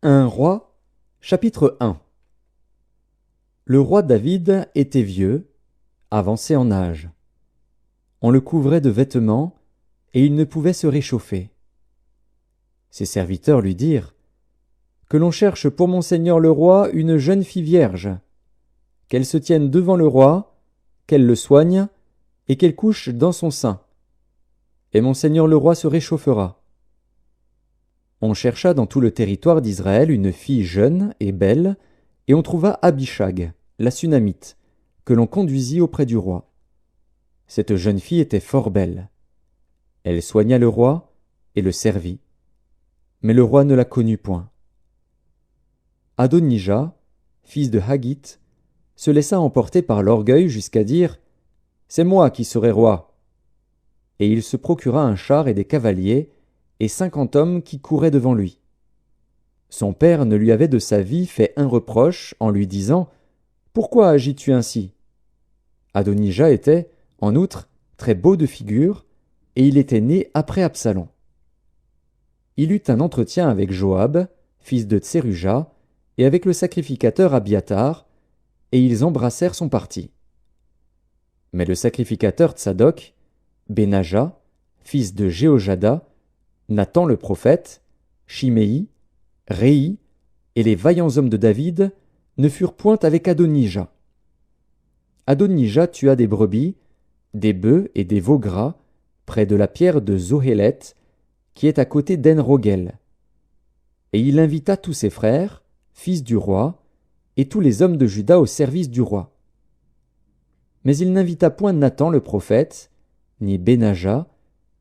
Un roi, chapitre 1. Le roi David était vieux, avancé en âge. On le couvrait de vêtements, et il ne pouvait se réchauffer. Ses serviteurs lui dirent « Que l'on cherche pour mon seigneur le roi une jeune fille vierge, qu'elle se tienne devant le roi, qu'elle le soigne, et qu'elle couche dans son sein. Et mon seigneur le roi se réchauffera. » On chercha dans tout le territoire d'Israël une fille jeune et belle, et on trouva Abishag, la Sunamite, que l'on conduisit auprès du roi. Cette jeune fille était fort belle. Elle soigna le roi et le servit. Mais le roi ne la connut point. Adonija, fils de Haggith, se laissa emporter par l'orgueil jusqu'à dire « C'est moi qui serai roi !» Et il se procura un char et des cavaliers, et 50 hommes qui couraient devant lui. Son père ne lui avait de sa vie fait un reproche en lui disant « Pourquoi agis-tu ainsi ?» Adonija était, en outre, très beau de figure, et il était né après Absalom. Il eut un entretien avec Joab, fils de Tseruja, et avec le sacrificateur Abiatar, et ils embrassèrent son parti. Mais le sacrificateur Tsadok, Benaja, fils de Jéhojada, Nathan le prophète, Shimei, Réi, et les vaillants hommes de David ne furent point avec Adonija. Adonija tua des brebis, des bœufs et des veaux gras près de la pierre de Zohélet, qui est à côté d'En-Rogel. Et il invita tous ses frères, fils du roi, et tous les hommes de Juda au service du roi. Mais il n'invita point Nathan le prophète, ni Benaja,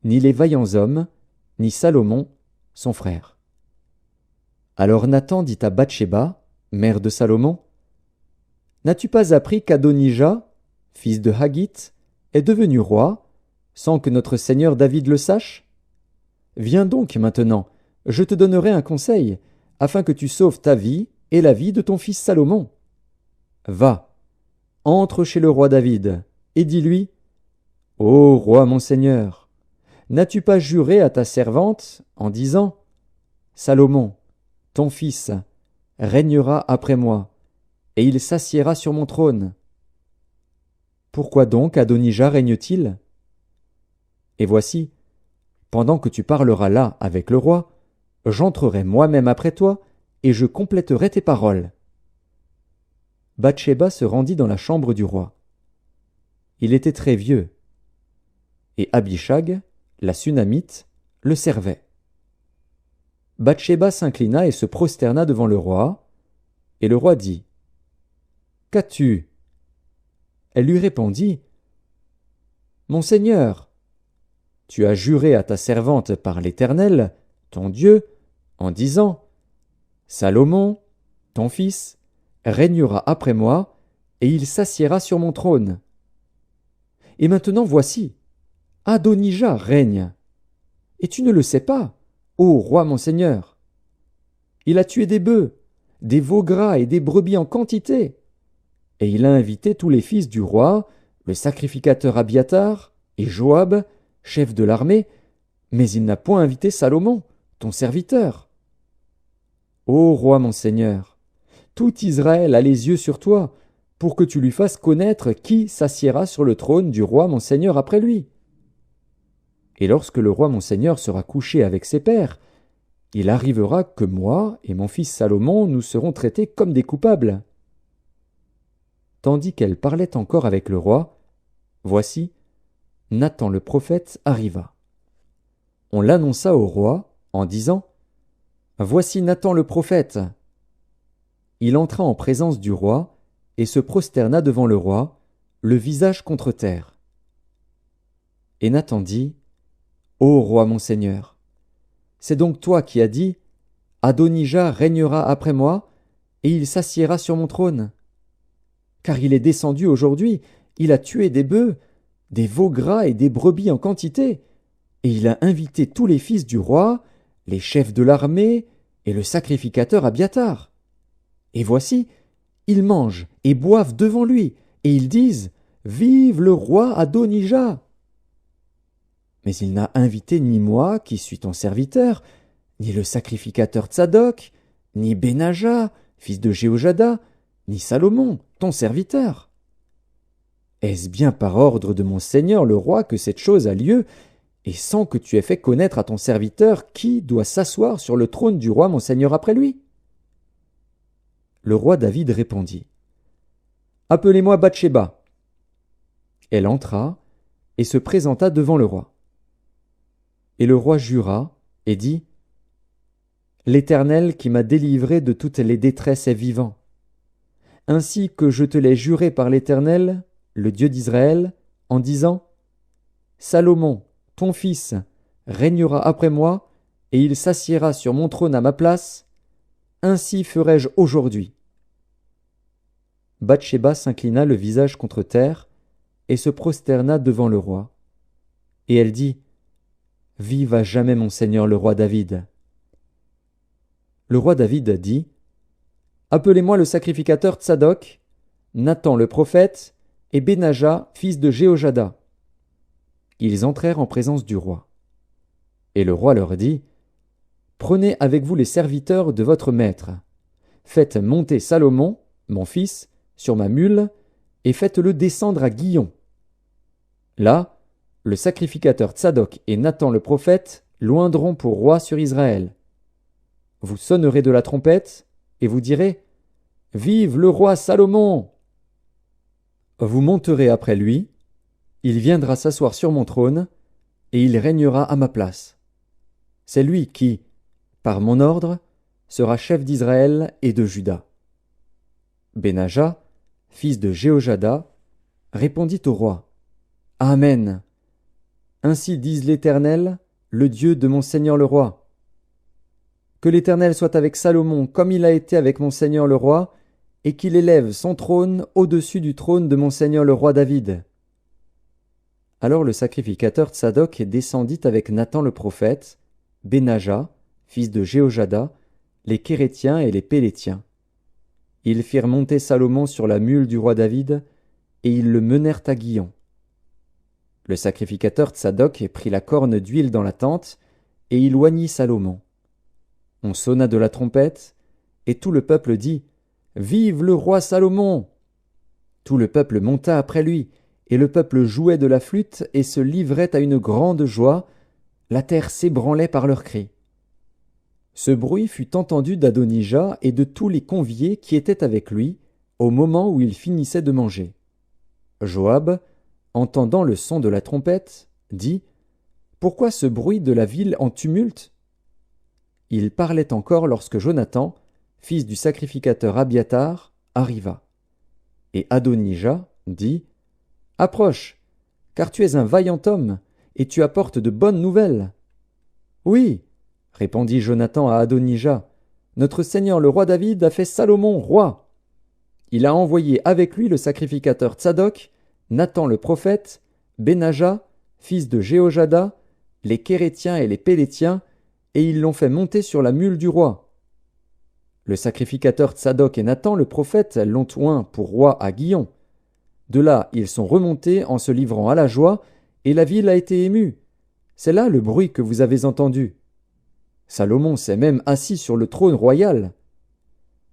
ni les vaillants hommes, ni Salomon, son frère. Alors Nathan dit à Bathsheba, mère de Salomon, « N'as-tu pas appris qu'Adonija, fils de Haggith, est devenu roi, sans que notre seigneur David le sache? Viens donc maintenant, je te donnerai un conseil, afin que tu sauves ta vie et la vie de ton fils Salomon. Va, entre chez le roi David, et dis-lui, « Ô roi mon seigneur, n'as-tu pas juré à ta servante en disant, « Salomon, ton fils, régnera après moi, et il s'assiera sur mon trône. » Pourquoi donc Adonija règne-t-il? Et voici, pendant que tu parleras là avec le roi, j'entrerai moi-même après toi, et je compléterai tes paroles. Bathsheba se rendit dans la chambre du roi. Il était très vieux, et Abishag, la Sunamite, le servait. Bathsheba s'inclina et se prosterna devant le roi, et le roi dit « Qu'as-tu » Elle lui répondit « Mon seigneur, tu as juré à ta servante par l'Éternel, ton Dieu, en disant « Salomon, ton fils, régnera après moi, et il s'assiera sur mon trône. » Et maintenant voici, Adonija règne. Et tu ne le sais pas, ô roi mon seigneur. Il a tué des bœufs, des veaux gras et des brebis en quantité. Et il a invité tous les fils du roi, le sacrificateur Abiatar, et Joab, chef de l'armée, mais il n'a point invité Salomon, ton serviteur. Ô roi mon seigneur, tout Israël a les yeux sur toi, pour que tu lui fasses connaître qui s'assiera sur le trône du roi mon seigneur après lui. Et lorsque le roi mon seigneur sera couché avec ses pères, il arrivera que moi et mon fils Salomon nous serons traités comme des coupables. » Tandis qu'elle parlait encore avec le roi, voici, Nathan le prophète arriva. On l'annonça au roi en disant « Voici Nathan le prophète. » Il entra en présence du roi et se prosterna devant le roi, le visage contre terre. Et Nathan dit « Ô roi mon seigneur, c'est donc toi qui as dit « Adonija régnera après moi, et il s'assiera sur mon trône. » Car il est descendu aujourd'hui, il a tué des bœufs, des veaux gras et des brebis en quantité, et il a invité tous les fils du roi, les chefs de l'armée et le sacrificateur Abiatar. Et voici, ils mangent et boivent devant lui, et ils disent « Vive le roi Adonija !» Mais il n'a invité ni moi, qui suis ton serviteur, ni le sacrificateur Tsadok, ni Benaja, fils de Jéhojada, ni Salomon, ton serviteur. Est-ce bien par ordre de mon seigneur le roi que cette chose a lieu, et sans que tu aies fait connaître à ton serviteur qui doit s'asseoir sur le trône du roi mon seigneur après lui? Le roi David répondit: Appelez-moi Bathsheba. Elle entra et se présenta devant le roi. Et le roi jura et dit: L'Éternel qui m'a délivré de toutes les détresses est vivant. Ainsi que je te l'ai juré par l'Éternel, le Dieu d'Israël, en disant: Salomon, ton fils, régnera après moi, et il s'assiera sur mon trône à ma place, ainsi ferai-je aujourd'hui. Bathsheba s'inclina le visage contre terre, et se prosterna devant le roi. Et elle dit: Vive à jamais mon seigneur le roi David. Le roi David dit: Appelez-moi le sacrificateur Tsadok, Nathan le prophète, et Benaja, fils de Jéhojada. Ils entrèrent en présence du roi. Et le roi leur dit: Prenez avec vous les serviteurs de votre maître. Faites monter Salomon, mon fils, sur ma mule, et faites-le descendre à Guillon. Là, le sacrificateur Tsadok et Nathan le prophète loindront pour roi sur Israël. Vous sonnerez de la trompette, et vous direz: Vive le roi Salomon! Vous monterez après lui, il viendra s'asseoir sur mon trône, et il régnera à ma place. C'est lui qui, par mon ordre, sera chef d'Israël et de Juda. Benaja, fils de Jéhojada, répondit au roi: Amen. Ainsi dise l'Éternel, le Dieu de mon seigneur le roi. Que l'Éternel soit avec Salomon comme il a été avec mon seigneur le roi, et qu'il élève son trône au-dessus du trône de mon seigneur le roi David. Alors le sacrificateur Tsadok descendit avec Nathan le prophète, Benaja, fils de Jéhojada, les Kérétiens et les Pélétiens. Ils firent monter Salomon sur la mule du roi David, et ils le menèrent à Guillon. Le sacrificateur Tsadok prit la corne d'huile dans la tente, et il oignit Salomon. On sonna de la trompette, et tout le peuple dit: Vive le roi Salomon! Tout le peuple monta après lui, et le peuple jouait de la flûte et se livrait à une grande joie, la terre s'ébranlait par leurs cris. Ce bruit fut entendu d'Adonija et de tous les conviés qui étaient avec lui, au moment où il finissait de manger. Joab, entendant le son de la trompette, dit: Pourquoi ce bruit de la ville en tumulte? Il parlait encore lorsque Jonathan, fils du sacrificateur Abiatar, arriva. Et Adonija dit: Approche, car tu es un vaillant homme, et tu apportes de bonnes nouvelles. Oui, répondit Jonathan à Adonija, notre seigneur le roi David a fait Salomon roi. Il a envoyé avec lui le sacrificateur Tsadok, Nathan le prophète, Benaja, fils de Jéhojada, les Kérétiens et les Pélétiens, et ils l'ont fait monter sur la mule du roi. Le sacrificateur Tsadok et Nathan le prophète l'ont oint pour roi à Guillon. De là, ils sont remontés en se livrant à la joie, et la ville a été émue. C'est là le bruit que vous avez entendu. Salomon s'est même assis sur le trône royal.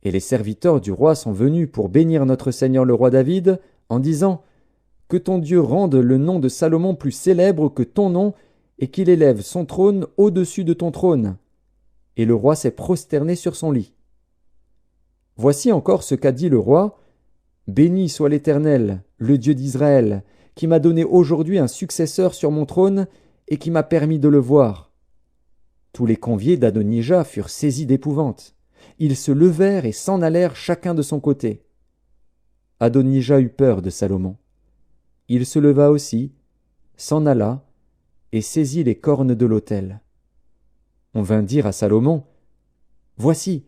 Et les serviteurs du roi sont venus pour bénir notre seigneur le roi David, en disant: Que ton Dieu rende le nom de Salomon plus célèbre que ton nom, et qu'il élève son trône au-dessus de ton trône. Et le roi s'est prosterné sur son lit. Voici encore ce qu'a dit le roi: Béni soit l'Éternel, le Dieu d'Israël, qui m'a donné aujourd'hui un successeur sur mon trône et qui m'a permis de le voir. Tous les conviés d'Adonija furent saisis d'épouvante. Ils se levèrent et s'en allèrent chacun de son côté. Adonija eut peur de Salomon. Il se leva aussi, s'en alla, et saisit les cornes de l'autel. On vint dire à Salomon: Voici,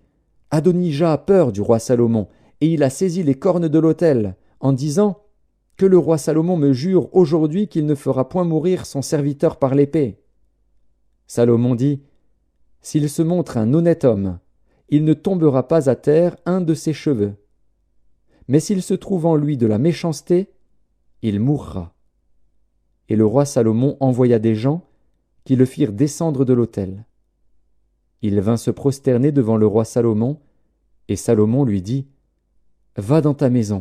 Adonija a peur du roi Salomon, et il a saisi les cornes de l'autel, en disant: Que le roi Salomon me jure aujourd'hui qu'il ne fera point mourir son serviteur par l'épée. Salomon dit: S'il se montre un honnête homme, il ne tombera pas à terre un de ses cheveux. Mais s'il se trouve en lui de la méchanceté, il mourra. Et le roi Salomon envoya des gens qui le firent descendre de l'autel. il vint se prosterner devant le roi Salomon, et Salomon lui dit « Va dans ta maison. »